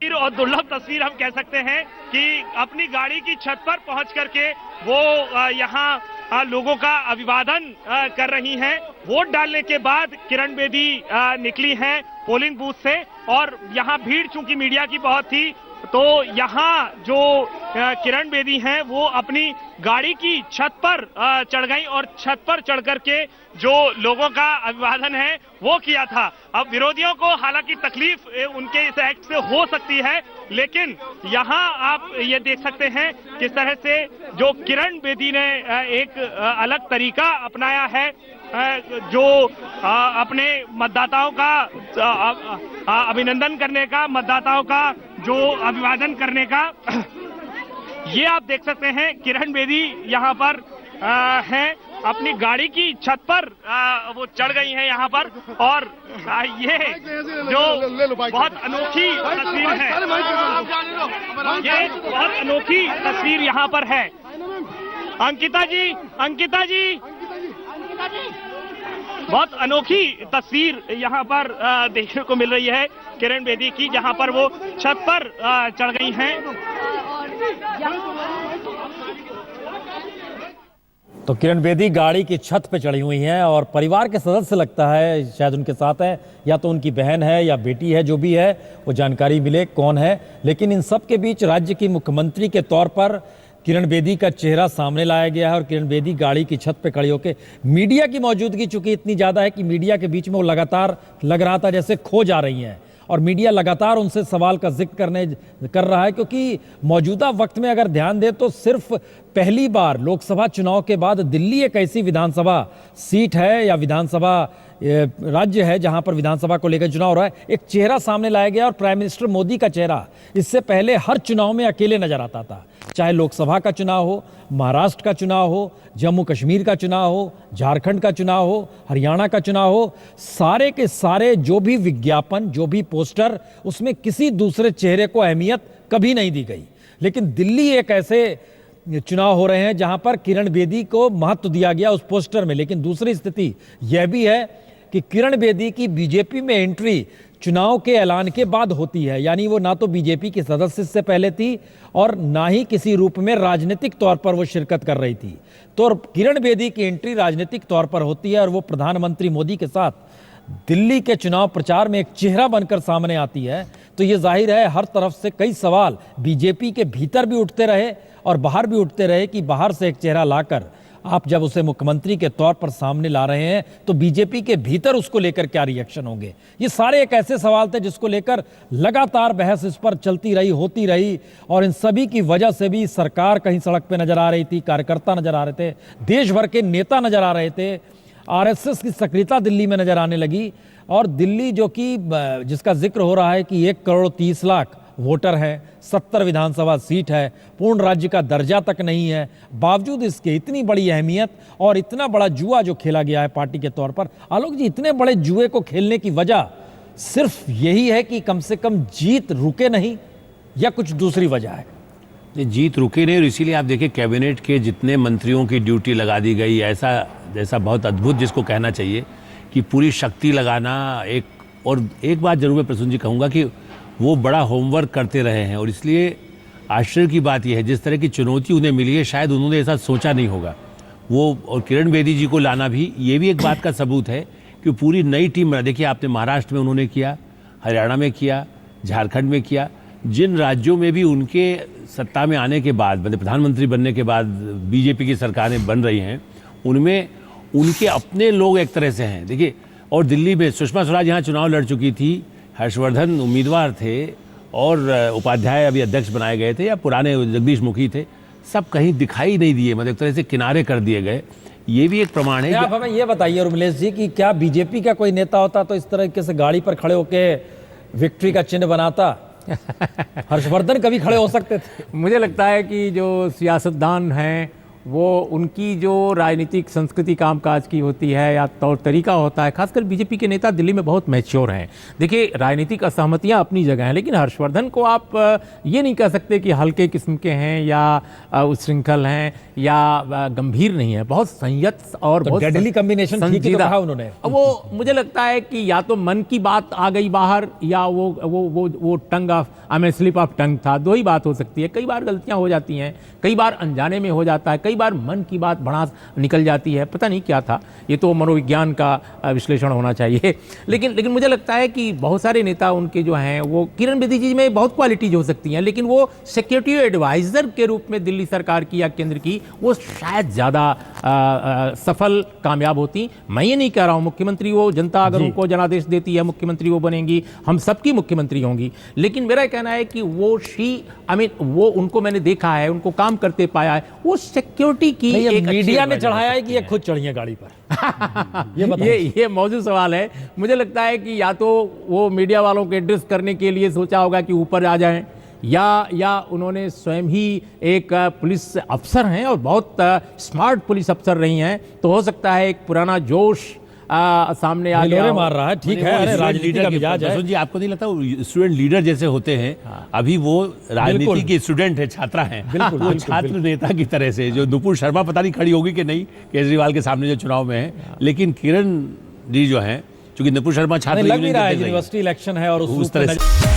और दुर्लभ तस्वीर हम कह सकते हैं कि अपनी गाड़ी की छत पर पहुंच करके वो यहाँ लोगों का अभिवादन कर रही हैं। वोट डालने के बाद किरण बेदी निकली हैं पोलिंग बूथ से और यहाँ भीड़ चूंकि मीडिया की बहुत थी तो यहाँ जो किरण बेदी हैं वो अपनी गाड़ी की छत पर चढ़ गई और छत पर चढ़ करके जो लोगों का अभिवादन है वो किया था। अब विरोधियों को हालांकि तकलीफ उनके इस एक्ट से हो सकती है, लेकिन यहाँ आप ये देख सकते हैं किस तरह से जो किरण बेदी ने एक अलग तरीका अपनाया है जो अपने मतदाताओं का अभिनंदन करने का, मतदाताओं का जो अभिवादन करने का। ये आप देख सकते हैं किरण बेदी यहाँ पर हैं, अपनी गाड़ी की छत पर वो चढ़ गई हैं यहाँ पर और ये जो बहुत अनोखी तस्वीर है, ये बहुत अनोखी तस्वीर यहाँ पर है। अंकिता जी बहुत अनोखी तस्वीर यहाँ पर देखने को मिल रही है किरण बेदी की, जहाँ पर वो छत पर चढ़ गई हैं। तो किरण बेदी गाड़ी की छत पे चढ़ी हुई हैं और परिवार के सदस्य लगता है शायद उनके साथ है, या तो उनकी बहन है या बेटी है, जो भी है वो जानकारी मिले कौन है। लेकिन इन सब के बीच राज्य की मुख्यमंत्री के तौर पर किरण बेदी का चेहरा सामने लाया गया है और किरण बेदी गाड़ी की छत पे खड़ी होकर मीडिया की मौजूदगी चूंकि इतनी ज़्यादा है कि मीडिया के बीच में वो लगातार लग रहा था जैसे खो जा रही हैं और मीडिया लगातार उनसे सवाल का जिक्र कर रहा है, क्योंकि मौजूदा वक्त में अगर ध्यान दें तो सिर्फ पहली बार लोकसभा चुनाव के बाद दिल्ली एक ऐसी विधानसभा सीट है या विधानसभा राज्य है जहां पर विधानसभा को लेकर चुनाव हो रहा है, एक चेहरा सामने लाया गया और प्राइम मिनिस्टर मोदी का चेहरा इससे पहले हर चुनाव में अकेले नजर आता था, चाहे लोकसभा का चुनाव हो, महाराष्ट्र का चुनाव हो, जम्मू कश्मीर का चुनाव हो, झारखंड का चुनाव हो, हरियाणा का चुनाव हो, सारे के सारे जो भी विज्ञापन, जो भी पोस्टर, उसमें किसी दूसरे चेहरे को अहमियत कभी नहीं दी गई। लेकिन दिल्ली एक ऐसे चुनाव हो रहे हैं जहां पर किरण बेदी को महत्व दिया गया उस पोस्टर में। लेकिन दूसरी स्थिति यह भी है कि किरण बेदी की बीजेपी में एंट्री चुनाव के ऐलान के बाद होती है, यानी वो ना तो बीजेपी की सदस्य से पहले थी और ना ही किसी रूप में राजनीतिक तौर पर वो शिरकत कर रही थी। तो किरण बेदी की एंट्री राजनीतिक तौर पर होती है और वो प्रधानमंत्री मोदी के साथ दिल्ली के चुनाव प्रचार में एक चेहरा बनकर सामने आती है। तो ये जाहिर है हर तरफ से कई सवाल बीजेपी के भीतर भी उठते रहे और बाहर भी उठते रहे कि बाहर से एक चेहरा लाकर आप जब उसे मुख्यमंत्री के तौर पर सामने ला रहे हैं तो बीजेपी के भीतर उसको लेकर क्या रिएक्शन होंगे। ये सारे एक ऐसे सवाल थे जिसको लेकर लगातार बहस इस पर चलती रही, होती रही और इन सभी की वजह से भी सरकार कहीं सड़क पे नजर आ रही थी, कार्यकर्ता नजर आ रहे थे, देश भर के नेता नजर आ रहे थे, आरएसएस की सक्रियता दिल्ली में नजर आने लगी। और दिल्ली जो कि जिसका जिक्र हो रहा है कि 1,30,00,000 वोटर हैं, 70 विधानसभा सीट है, पूर्ण राज्य का दर्जा तक नहीं है, बावजूद इसके इतनी बड़ी अहमियत और इतना बड़ा जुआ जो खेला गया है पार्टी के तौर पर। आलोक जी, इतने बड़े जुए को खेलने की वजह सिर्फ यही है कि कम से कम जीत रुके नहीं या कुछ दूसरी वजह है? जीत रुके नहीं और इसीलिए आप देखिए कैबिनेट के जितने मंत्रियों की ड्यूटी लगा दी गई, ऐसा जैसा बहुत अद्भुत जिसको कहना चाहिए कि पूरी शक्ति लगाना। एक बात जरूर मैं प्रसून जी कहूँगा कि वो बड़ा होमवर्क करते रहे हैं और इसलिए आश्चर्य की बात यह है जिस तरह की चुनौती उन्हें मिली है शायद उन्होंने ऐसा सोचा नहीं होगा वो। और किरण बेदी जी को लाना भी ये भी एक बात का सबूत है कि पूरी नई टीम बना। देखिए आपने महाराष्ट्र में उन्होंने किया, हरियाणा में किया, झारखंड में किया, जिन राज्यों में भी उनके सत्ता में आने के बाद, मतलब प्रधानमंत्री बनने के बाद बीजेपी की सरकारें बन रही हैं, उनमें उनके अपने लोग एक तरह से हैं। देखिए, और दिल्ली में सुषमा स्वराज यहाँ चुनाव लड़ चुकी थी, हर्षवर्धन उम्मीदवार थे और उपाध्याय अभी अध्यक्ष बनाए गए थे या पुराने जगदीश मुखी थे, सब कहीं दिखाई नहीं दिए, मतलब एक तरह से किनारे कर दिए गए। ये भी एक प्रमाण है। आप हमें ये बताइए उर्मिलेश जी कि क्या बीजेपी का कोई नेता होता तो इस तरीके से गाड़ी पर खड़े होकर विक्ट्री का चिन्ह बनाता? हर्षवर्धन कभी खड़े हो सकते थे? मुझे लगता है कि जो सियासतदान हैं वो उनकी जो राजनीतिक संस्कृति कामकाज की होती है या तौर तरीका होता है, खासकर बीजेपी के नेता दिल्ली में बहुत मैच्योर हैं। देखिए, राजनीतिक असहमतियां अपनी जगह हैं, लेकिन हर्षवर्धन को आप ये नहीं कह सकते कि हल्के किस्म के हैं या उच्छृंखल हैं या गंभीर नहीं है। बहुत संयत और तो बहुत डेडली कॉम्बिनेशन ठीक ही तो संजीदा। कहा उन्होंने। वो मुझे लगता है कि या तो मन की बात आ गई बाहर या वो tongue of slip of tongue था। दो ही बात हो सकती है। कई बार गलतियां हो जाती हैं, कई बार अनजाने में हो जाता है, कई बार मन की बात भड़ास निकल जाती है। पता नहीं क्या था, ये तो मनोविज्ञान का विश्लेषण होना चाहिए। लेकिन मुझे लगता है कि बहुत सारे नेता उनके जो हैं, वो किरण बेदी जी में बहुत क्वालिटीज हो सकती हैं, लेकिन वो सिक्योरिटी एडवाइजर के रूप में दिल्ली सरकार की या केंद्र की वो शायद ज़्यादा सफल कामयाब होती। मैं ये नहीं कह रहा हूँ मुख्यमंत्री वो, जनता अगर उनको जनादेश देती है मुख्यमंत्री वो बनेंगी, हम सबकी मुख्यमंत्री होंगी। लेकिन मेरा कहना है कि वो वो उनको मैंने देखा है, उनको काम करते पाया है, वो सिक्योरिटी की नहीं, एक मीडिया ने अच्छी चढ़ाया है कि ये खुद चढ़ी है गाड़ी पर। ये मौजूद सवाल है। मुझे लगता है कि या तो वो मीडिया वालों को एड्रेस करने के लिए सोचा होगा कि ऊपर आ जाएं, या उन्होंने स्वयं ही एक पुलिस अफसर हैं और बहुत स्मार्ट पुलिस अफसर रही हैं, तो हो सकता है एक पुराना जोश सामने आ गया। मार रहा है, ठीक है, अरे राजनीति का मिजाज है। जी, आपको नहीं लगता स्टूडेंट लीडर जैसे होते हैं? अभी वो राजनीति के स्टूडेंट है, छात्रा हैं, वो छात्र नेता की तरह से। जो नुपुर शर्मा पता नहीं खड़ी होगी कि नहीं केजरीवाल के सामने जो चुनाव में है, लेकिन किरण जी जो है, चूंकि नुपुर शर्मा छात्र लग नहीं रहा है यूनिवर्सिटी इलेक्शन है और उस तरह से